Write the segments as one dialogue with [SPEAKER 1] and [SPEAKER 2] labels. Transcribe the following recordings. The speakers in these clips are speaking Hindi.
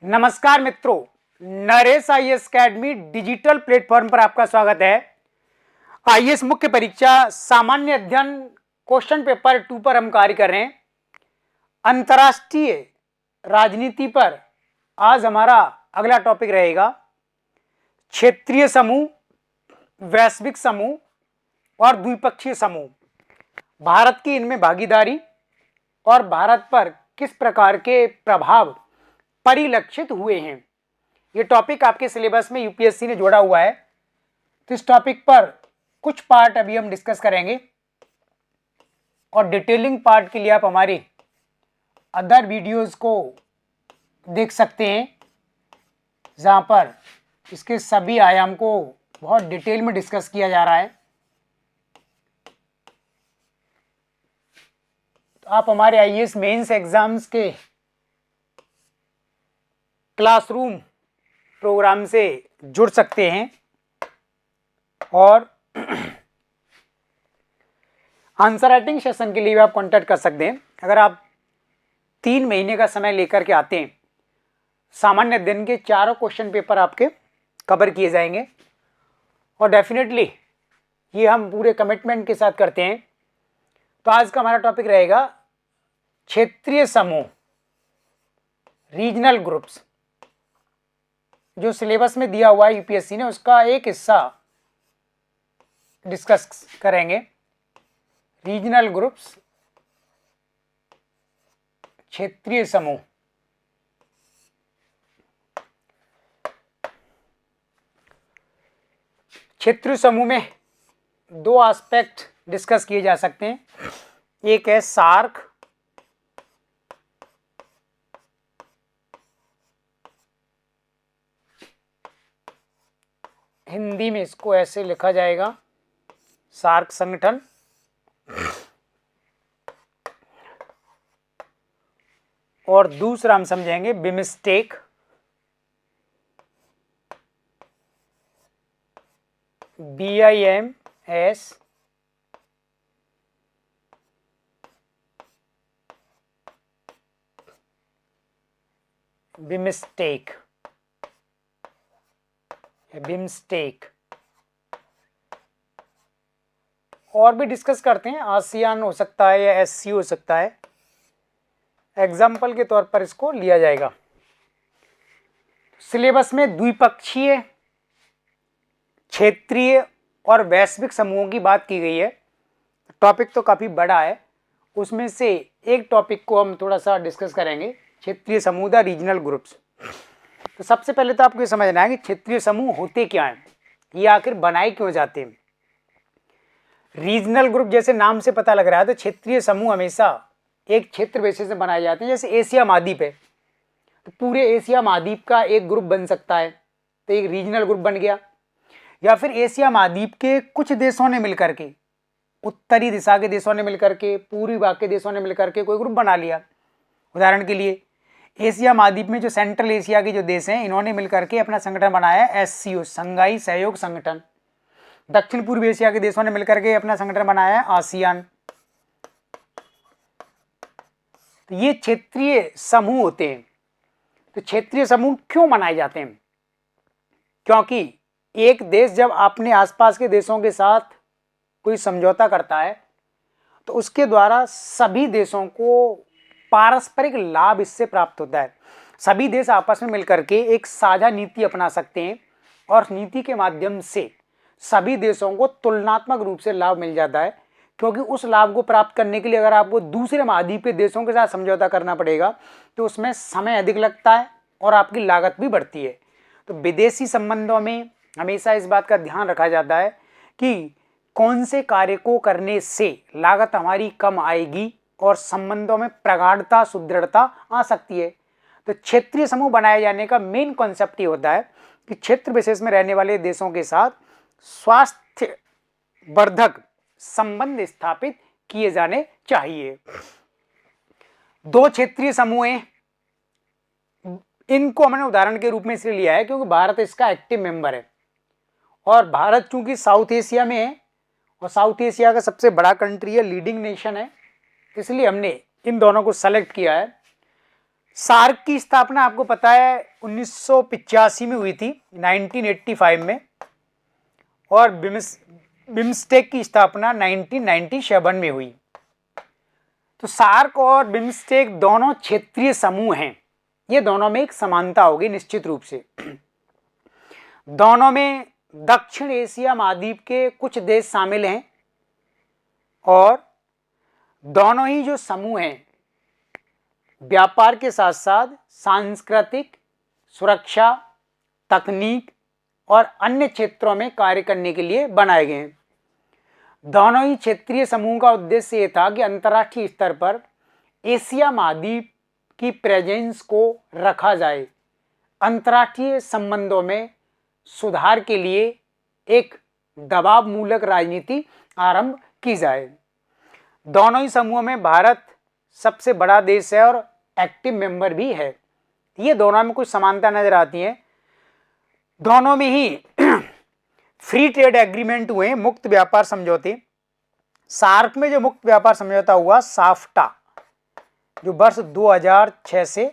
[SPEAKER 1] नमस्कार मित्रों, Naresh IAS academy digital platform पर आपका स्वागत है। आईएएस मुख्य परीक्षा सामान्य अध्ययन क्वेश्चन पेपर 2 पर हम कार्य कर रहे हैं। अंतर्राष्ट्रीय राजनीति पर आज हमारा अगला टॉपिक रहेगा क्षेत्रीय समूह, वैश्विक समूह और द्विपक्षीय समूह। भारत की इनमें भागीदारी और भारत पर किस प्रकार के प्रभाव परिलक्षित हुए हैं। ये टॉपिक आपके सिलेबस में यूपीएससी ने जोड़ा हुआ है, तो इस टॉपिक पर कुछ पार्ट अभी हम डिस्कस करेंगे और डिटेलिंग पार्ट के लिए आप हमारे अदर वीडियोस को देख सकते हैं, जहां पर इसके सभी आयाम को बहुत डिटेल में डिस्कस किया जा रहा है। तो आप हमारे आईएएस मेंस एग्जाम्स के क्लासरूम प्रोग्राम से जुड़ सकते हैं और आंसर राइटिंग सेशन के लिए भी आप कांटेक्ट कर सकते हैं। अगर आप 3 महीने का समय लेकर के आते हैं, सामान्य अध्ययन के चारों क्वेश्चन पेपर आपके कवर किए जाएंगे और डेफिनेटली ये हम पूरे कमिटमेंट के साथ करते हैं। तो आज का हमारा टॉपिक रहेगा क्षेत्रीय समूह, रीजनल ग्रुप्स। जो सिलेबस में दिया हुआ है यूपीएससी ने, उसका एक हिस्सा डिस्कस करेंगे। रीजनल ग्रुप्स, क्षेत्रीय समूह। क्षेत्रीय समूह में 2 एस्पेक्ट डिस्कस किए जा सकते हैं। एक है सार्क, हिंदी में इसको ऐसे लिखा जाएगा सार्क संगठन, और दूसरा हम समझेंगे बिमस्टेक। BIMS, BIMSTEC, BIMSTEC. और भी डिस्कस करते हैं, आसियान हो सकता है या SC हो सकता है, एग्जाम्पल के तौर पर इसको लिया जाएगा। सिलेबस में द्विपक्षीय, क्षेत्रीय और वैश्विक समूहों की बात की गई है। टॉपिक तो काफ़ी बड़ा है, उसमें से एक टॉपिक को हम थोड़ा सा डिस्कस करेंगे, क्षेत्रीय समूह, रीजनल ग्रुप्स। तो सबसे पहले तो आपको ये समझना है कि क्षेत्रीय समूह होते क्या हैं, ये आखिर बनाए क्यों जाते हैं। रीजनल ग्रुप जैसे नाम से पता लग रहा है, तो क्षेत्रीय समूह हमेशा एक क्षेत्र बेसिस से बनाए जाते हैं। जैसे एशिया महाद्वीप है, तो पूरे एशिया महाद्वीप का एक ग्रुप बन सकता है, तो एक रीजनल ग्रुप बन गया। या फिर एशिया महाद्वीप के कुछ देशों ने मिलकर के, उत्तरी दिशा के देशों ने मिलकर के, पूर्वी भाग के देशों ने मिलकर के कोई ग्रुप बना लिया। उदाहरण के लिए एशिया महाद्वीप में जो सेंट्रल एशिया के जो देश हैं, इन्होंने मिलकर के अपना संगठन बनाया SCO, संघाई सहयोग संगठन। दक्षिण पूर्व एशिया के देशों ने मिलकर के अपना संगठन बनाया है आसियान। तो ये क्षेत्रीय समूह होते हैं। तो क्षेत्रीय समूह क्यों बनाए जाते हैं? क्योंकि एक देश जब अपने आसपास के देशों के साथ कोई समझौता करता है, तो उसके द्वारा सभी देशों को पारस्परिक लाभ इससे प्राप्त होता है। सभी देश आपस में मिलकर के एक साझा नीति अपना सकते हैं और नीति के माध्यम से सभी देशों को तुलनात्मक रूप से लाभ मिल जाता है। क्योंकि उस लाभ को प्राप्त करने के लिए अगर आपको दूसरे महाद्वीप के देशों के साथ समझौता करना पड़ेगा, तो उसमें समय अधिक लगता है और आपकी लागत भी बढ़ती है। तो विदेशी संबंधों में हमेशा इस बात का ध्यान रखा जाता है कि कौन से कार्य को करने से लागत हमारी कम आएगी और संबंधों में प्रगाढ़ता, सुदृढ़ता आ सकती है। तो क्षेत्रीय समूह बनाए जाने का मेन कॉन्सेप्ट ये होता है कि क्षेत्र विशेष में रहने वाले देशों के साथ स्वास्थ्य वर्धक संबंध स्थापित किए जाने चाहिए। 2 क्षेत्रीय समूह हैं, इनको हमने उदाहरण के रूप में इसलिए लिया है क्योंकि भारत इसका एक्टिव मेंबर है और भारत चूंकि साउथ एशिया में है और साउथ एशिया का सबसे बड़ा कंट्री है, लीडिंग नेशन है, इसलिए हमने इन दोनों को सेलेक्ट किया है। सार्क की स्थापना आपको पता है 1985 में हुई थी, 1985 में, और बिम्स्टेक की स्थापना 1997 में हुई। तो सार्क और बिम्स्टेक दोनों क्षेत्रीय समूह हैं। ये दोनों में एक समानता होगी निश्चित रूप से। दोनों में दक्षिण एशिया महाद्वीप के कुछ देश शामिल हैं और दोनों ही जो समूह हैं व्यापार के साथ साथ सांस्कृतिक, सुरक्षा, तकनीक और अन्य क्षेत्रों में कार्य करने के लिए बनाए गए हैं। दोनों ही क्षेत्रीय समूह का उद्देश्य ये था कि अंतर्राष्ट्रीय स्तर पर एशिया महाद्वीप की प्रेजेंस को रखा जाए, अंतर्राष्ट्रीय संबंधों में सुधार के लिए एक दबाव मूलक राजनीति आरंभ की जाए। दोनों ही समूहों में भारत सबसे बड़ा देश है और एक्टिव मेंबर भी है। ये दोनों में कुछ समानता नजर आती है। दोनों में ही फ्री ट्रेड एग्रीमेंट हुए, मुक्त व्यापार समझौते। सार्क में जो मुक्त व्यापार समझौता हुआ साफ्टा, जो वर्ष 2006 से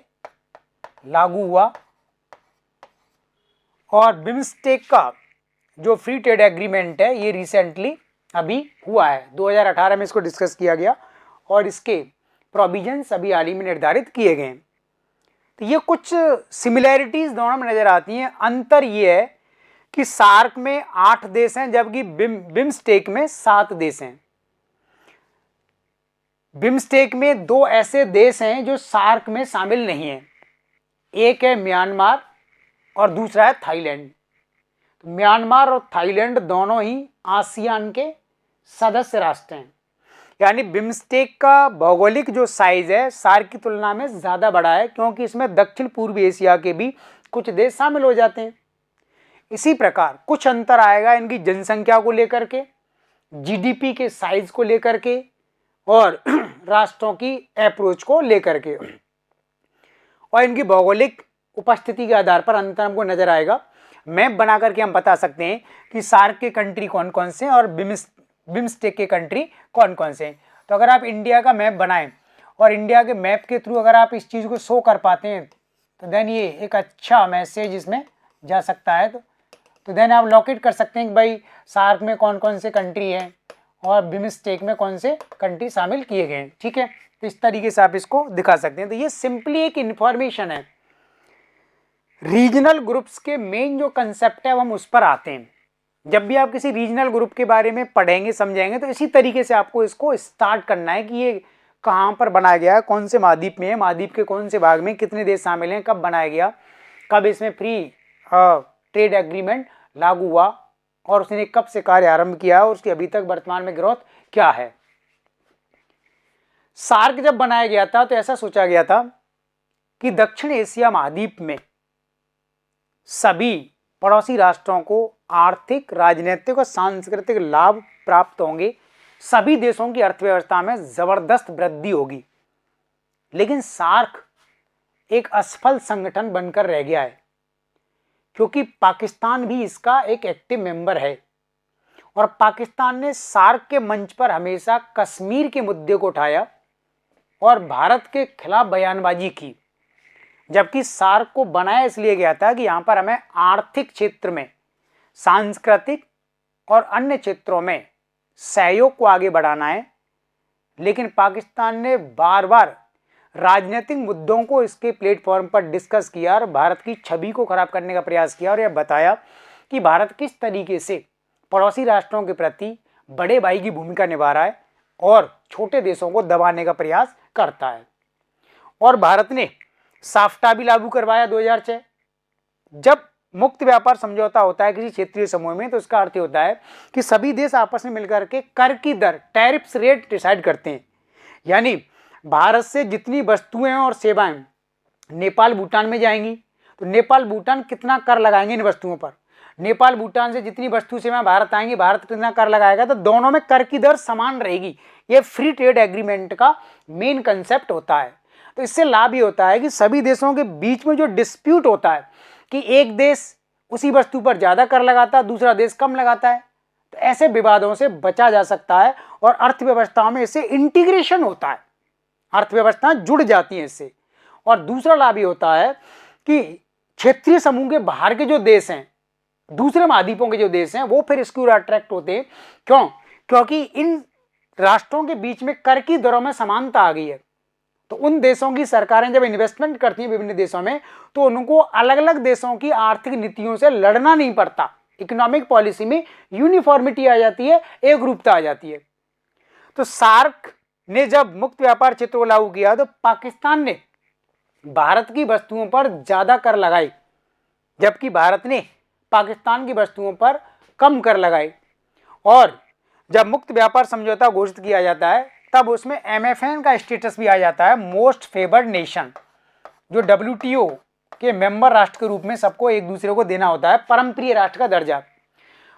[SPEAKER 1] लागू हुआ, और बिम्स्टेक का जो फ्री ट्रेड एग्रीमेंट है ये रिसेंटली अभी हुआ है, 2018 में इसको डिस्कस किया गया और इसके प्रोविजंस अभी हाल ही में निर्धारित किए गए हैं। तो ये कुछ सिमिलैरिटीज दोनों में नजर आती हैं। अंतर ये है कि सार्क में 8 देश हैं जबकि बिम्स्टेक में 7 देश हैं। बिम्स्टेक में 2 ऐसे देश हैं जो सार्क में शामिल नहीं हैं, एक है म्यांमार और दूसरा है थाईलैंड। तो म्यांमार और थाईलैंड दोनों ही आसियान के सदस्य राष्ट्र हैं। यानी बिम्स्टेक का भौगोलिक जो साइज है सार्क की तुलना में ज़्यादा बड़ा है, क्योंकि इसमें दक्षिण पूर्वी एशिया के भी कुछ देश शामिल हो जाते हैं। इसी प्रकार कुछ अंतर आएगा इनकी जनसंख्या को लेकर के, जीडीपी के साइज को लेकर के और राष्ट्रों की अप्रोच को लेकर के, और इनकी भौगोलिक उपस्थिति के आधार पर अंतर हमको नजर आएगा। मैप बना करके हम बता सकते हैं कि सार्क के कंट्री कौन कौन से हैं और बिम्स्टेक के कंट्री कौन कौन से हैं। तो अगर आप इंडिया का मैप बनाएं और इंडिया के मैप के थ्रू अगर आप इस चीज़ को शो कर पाते हैं तो देन ये एक अच्छा मैसेज इसमें जा सकता है। तो देन आप लोकेट कर सकते हैं कि भाई सार्क में कौन कौन से कंट्री हैं और बिम्स्टेक में कौन से कंट्री शामिल किए गए हैं। ठीक है, तो इस तरीके से आप इसको दिखा सकते हैं। तो ये सिंपली एक इन्फॉर्मेशन है। रीजनल ग्रुप्स के मेन जो कंसेप्ट है हम उस पर आते हैं। जब भी आप किसी रीजनल ग्रुप के बारे में पढ़ेंगे समझेंगे तो इसी तरीके से आपको इसको स्टार्ट करना है कि ये कहाँ पर बनाया गया है, कौन से महाद्वीप में है, महाद्वीप के कौन से भाग में कितने देश शामिल हैं, कब बनाया गया, कब इसमें फ्री ट्रेड एग्रीमेंट लागू हुआ और उसने कब से कार्य आरंभ किया और उसकी अभी तक वर्तमान में ग्रोथ क्या है। सार्क जब बनाया गया था तो ऐसा सोचा गया था कि दक्षिण एशिया महाद्वीप में सभी पड़ोसी राष्ट्रों को आर्थिक, राजनीतिक और सांस्कृतिक लाभ प्राप्त होंगे, सभी देशों की अर्थव्यवस्था में जबरदस्त वृद्धि होगी। लेकिन सार्क एक असफल संगठन बनकर रह गया है, क्योंकि पाकिस्तान भी इसका एक एक्टिव मेंबर है और पाकिस्तान ने सार्क के मंच पर हमेशा कश्मीर के मुद्दे को उठाया और भारत के खिलाफ बयानबाजी की। जबकि सार्क को बनाया इसलिए गया था कि यहाँ पर हमें आर्थिक क्षेत्र में, सांस्कृतिक और अन्य क्षेत्रों में सहयोग को आगे बढ़ाना है। लेकिन पाकिस्तान ने बार बार राजनीतिक मुद्दों को इसके प्लेटफॉर्म पर डिस्कस किया और भारत की छवि को खराब करने का प्रयास किया और यह बताया कि भारत किस तरीके से पड़ोसी राष्ट्रों के प्रति बड़े भाई की भूमिका निभा रहा है और छोटे देशों को दबाने का प्रयास करता है। और भारत ने साफ्टा भी लागू करवाया 2006। जब मुक्त व्यापार समझौता होता है किसी क्षेत्रीय समूह में तो इसका अर्थ होता है कि सभी देश आपस में मिलकर के कर की दर, टैरिफ्स रेट डिसाइड करते हैं। यानी भारत से जितनी वस्तुएं और सेवाएं नेपाल भूटान में जाएंगी तो नेपाल भूटान कितना कर लगाएंगे इन वस्तुओं पर, नेपाल भूटान से जितनी वस्तु सेवाएं भारत आएंगी भारत कितना कर लगाएगा, तो दोनों में कर की दर समान रहेगी। ये फ्री ट्रेड एग्रीमेंट का मेन कंसेप्ट होता है। तो इससे लाभ ये होता है कि सभी देशों के बीच में जो डिस्प्यूट होता है कि एक देश उसी वस्तु पर ज़्यादा कर लगाता है, दूसरा देश कम लगाता है, तो ऐसे विवादों से बचा जा सकता है और अर्थव्यवस्थाओं में इससे इंटीग्रेशन होता है, अर्थव्यवस्थाएं जुड़ जाती हैं इससे। और दूसरा लाभ ये होता है कि क्षेत्रीय समूह के बाहर के जो देश हैं, दूसरे महाद्वीपों के जो देश हैं, वो फिर इसकी ओर अट्रैक्ट होते हैं। क्यों? क्योंकि इन राष्ट्रों के बीच में कर की दरों में समानता आ गई है। तो उन देशों की सरकारें जब इन्वेस्टमेंट करती हैं विभिन्न देशों में, तो उनको अलग अलग देशों की आर्थिक नीतियों से लड़ना नहीं पड़ता। इकोनॉमिक पॉलिसी में यूनिफॉर्मिटी आ जाती है, एक रूपता आ जाती है। तो सार्क ने जब मुक्त व्यापार क्षेत्र को लागू किया तो पाकिस्तान ने भारत की वस्तुओं पर ज्यादा कर लगाई, जबकि भारत ने पाकिस्तान की वस्तुओं पर कम कर लगाए। और जब मुक्त व्यापार समझौता घोषित किया जाता है तब उसमें MFN का स्टेटस भी आ जाता है, मोस्ट फेवर्ड नेशन, जो WTO के मेंबर राष्ट्र के रूप में सबको एक दूसरे को देना होता है परम प्रिय राष्ट्र का दर्जा।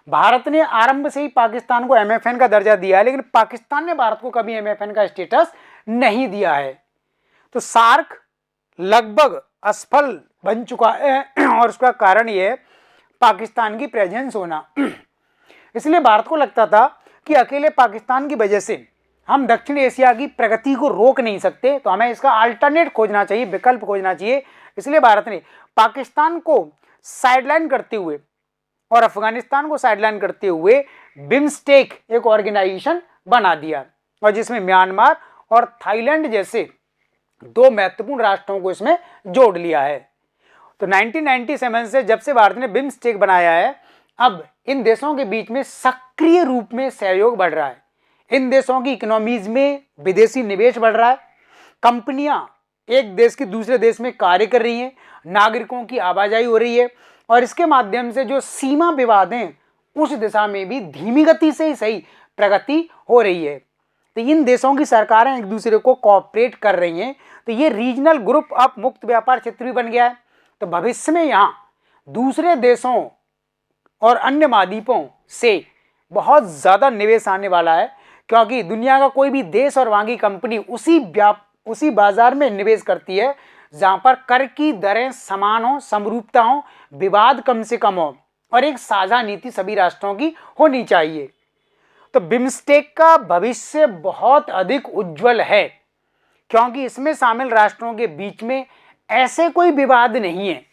[SPEAKER 1] भारत ने आरंभ से ही पाकिस्तान को MFN का दर्जा दिया है, लेकिन पाकिस्तान ने भारत को कभी MFN का स्टेटस नहीं दिया है। तो सार्क लगभग असफल बन चुका है और उसका कारण यह है पाकिस्तान की प्रेजेंस होना। इसलिए भारत को लगता था कि अकेले पाकिस्तान की वजह से हम दक्षिण एशिया की प्रगति को रोक नहीं सकते, तो हमें इसका अल्टरनेट खोजना चाहिए, विकल्प खोजना चाहिए। इसलिए भारत ने पाकिस्तान को साइडलाइन करते हुए और अफगानिस्तान को साइडलाइन करते हुए बिम्स्टेक एक ऑर्गेनाइजेशन बना दिया, और जिसमें म्यांमार और थाईलैंड जैसे दो महत्वपूर्ण राष्ट्रों को इसमें जोड़ लिया है। तो 1997 से जब से भारत ने बिम्स्टेक बनाया है, अब इन देशों के बीच में सक्रिय रूप में सहयोग बढ़ रहा है। इन देशों की इकोनॉमीज में विदेशी निवेश बढ़ रहा है, कंपनियां एक देश की दूसरे देश में कार्य कर रही हैं, नागरिकों की आवाजाही हो रही है, और इसके माध्यम से जो सीमा विवाद हैं उस दिशा में भी धीमी गति से ही सही प्रगति हो रही है। तो इन देशों की सरकारें एक दूसरे को कोऑपरेट कर रही हैं, तो ये रीजनल ग्रुप अब मुक्त व्यापार क्षेत्र भी बन गया है। तो भविष्य में यहाँ दूसरे देशों और अन्य महाद्वीपों से बहुत ज़्यादा निवेश आने वाला है, क्योंकि दुनिया का कोई भी देश और वहाँ की कंपनी उसी बाजार में निवेश करती है जहाँ पर कर की दरें समान हो, समरूपता हो, विवाद कम से कम हो, और एक साझा नीति सभी राष्ट्रों की होनी चाहिए। तो बिम्स्टेक का भविष्य बहुत अधिक उज्जवल है, क्योंकि इसमें शामिल राष्ट्रों के बीच में ऐसे कोई विवाद नहीं है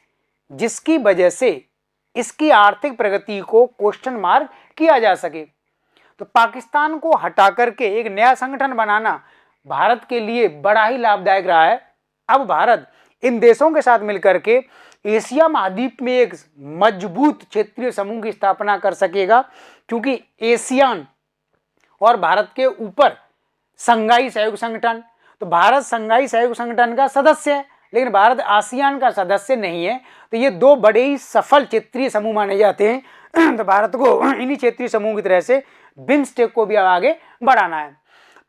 [SPEAKER 1] जिसकी वजह से इसकी आर्थिक प्रगति को क्वेश्चन मार्क किया जा सके। तो पाकिस्तान को हटा करके एक नया संगठन बनाना भारत के लिए बड़ा ही लाभदायक रहा है। अब भारत इन देशों के साथ मिलकर के एशिया महाद्वीप में एक मजबूत क्षेत्रीय समूह की स्थापना कर सकेगा, क्योंकि एशियान और भारत के ऊपर संघाई सहयोग संगठन, तो भारत संघाई सहयोग संगठन का सदस्य है लेकिन भारत आसियान का सदस्य नहीं है। तो ये दो बड़े ही सफल क्षेत्रीय समूह माने जाते हैं। तो भारत को इन्हीं क्षेत्रीय समूह की तरह से बिम्स्टेक को भी आगे बढ़ाना है।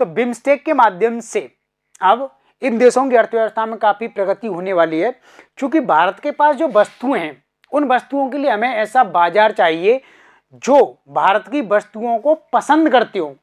[SPEAKER 1] तो बिम्स्टेक के माध्यम से अब इन देशों की अर्थव्यवस्था में काफ़ी प्रगति होने वाली है, क्योंकि भारत के पास जो वस्तुएं हैं उन वस्तुओं के लिए हमें ऐसा बाजार चाहिए जो भारत की वस्तुओं को पसंद करते हो,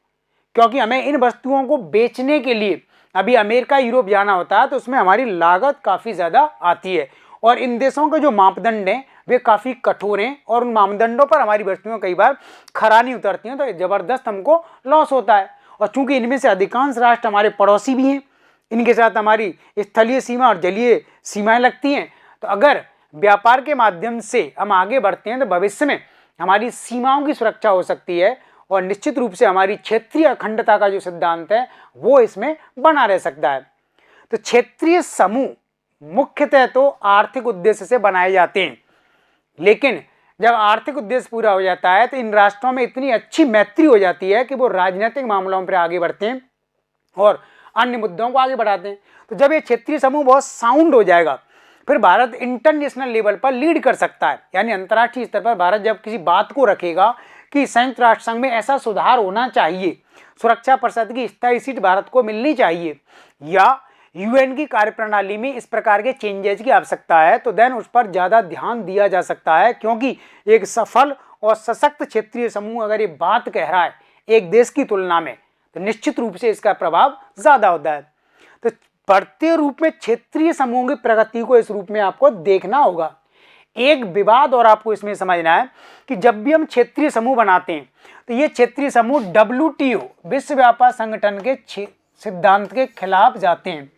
[SPEAKER 1] क्योंकि हमें इन वस्तुओं को बेचने के लिए अभी अमेरिका यूरोप जाना होता है तो उसमें हमारी लागत काफ़ी ज़्यादा आती है, और इन देशों के जो मापदंड हैं वे काफ़ी कठोर हैं, और उन मापदंडों पर हमारी वस्तुएं कई बार खरा नहीं उतरती हैं, तो ज़बरदस्त हमको लॉस होता है। और चूंकि इनमें से अधिकांश राष्ट्र हमारे पड़ोसी भी हैं, इनके साथ हमारी स्थलीय सीमा और जलीय सीमाएं लगती हैं, तो अगर व्यापार के माध्यम से हम आगे बढ़ते हैं तो भविष्य में हमारी सीमाओं की सुरक्षा हो सकती है, और निश्चित रूप से हमारी क्षेत्रीय अखंडता का जो सिद्धांत है वो इसमें बना रह सकता है। तो क्षेत्रीय समूह मुख्यतः तो आर्थिक उद्देश्य से बनाए जाते हैं, लेकिन जब आर्थिक उद्देश्य पूरा हो जाता है तो इन राष्ट्रों में इतनी अच्छी मैत्री हो जाती है कि वो राजनीतिक मामलों पर आगे बढ़ते हैं और अन्य मुद्दों को आगे बढ़ाते हैं। तो जब ये क्षेत्रीय समूह बहुत साउंड हो जाएगा, फिर भारत इंटरनेशनल लेवल पर लीड कर सकता है। यानी अंतर्राष्ट्रीय स्तर पर भारत जब किसी बात को रखेगा कि संयुक्त राष्ट्र संघ में ऐसा सुधार होना चाहिए, सुरक्षा परिषद की स्थायी सीट भारत को मिलनी चाहिए, या यूएन की कार्यप्रणाली में इस प्रकार के चेंजेस की आवश्यकता है, तो देन उस पर ज़्यादा ध्यान दिया जा सकता है, क्योंकि एक सफल और सशक्त क्षेत्रीय समूह अगर ये बात कह रहा है एक देश की तुलना में, तो निश्चित रूप से इसका प्रभाव ज़्यादा होता है। तो बढ़ते रूप में क्षेत्रीय समूहों की प्रगति को इस रूप में आपको देखना होगा। एक विवाद और आपको इसमें समझना है कि जब भी हम क्षेत्रीय समूह बनाते हैं तो ये क्षेत्रीय समूह WTO विश्व व्यापार संगठन के सिद्धांत के खिलाफ जाते हैं,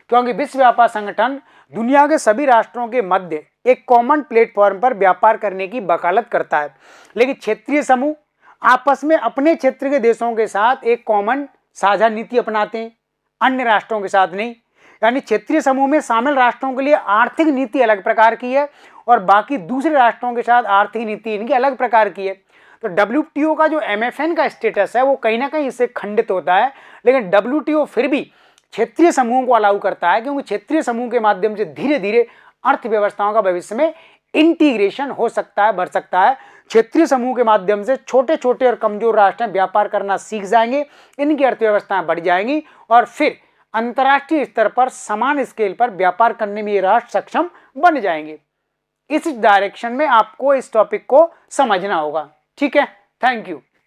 [SPEAKER 1] क्योंकि विश्व व्यापार संगठन दुनिया के सभी राष्ट्रों के मध्य एक कॉमन प्लेटफॉर्म पर व्यापार करने की वकालत करता है। लेकिन क्षेत्रीय समूह आपस में अपने क्षेत्र के देशों के साथ एक कॉमन साझा नीति अपनाते हैं, अन्य राष्ट्रों के साथ नहीं। यानी क्षेत्रीय समूह में शामिल राष्ट्रों के लिए आर्थिक नीति अलग प्रकार की है और बाकी दूसरे राष्ट्रों के साथ आर्थिक नीति इनकी अलग प्रकार की है। तो WTO का जो MFN का स्टेटस है वो कहीं ना कहीं इससे खंडित होता है, लेकिन WTO फिर भी क्षेत्रीय समूहों को अलाउ करता है, क्योंकि क्षेत्रीय समूह के माध्यम से धीरे धीरे अर्थव्यवस्थाओं का भविष्य में इंटीग्रेशन हो सकता है, बढ़ सकता है। क्षेत्रीय समूह के माध्यम से छोटे छोटे और कमजोर राष्ट्र व्यापार करना सीख जाएंगे, इनकी अर्थव्यवस्थाएं बढ़ जाएंगी और फिर अंतर्राष्ट्रीय स्तर पर समान स्केल पर व्यापार करने में ये राष्ट्र सक्षम बन जाएंगे। इस डायरेक्शन में आपको इस टॉपिक को समझना होगा। ठीक है, थैंक यू।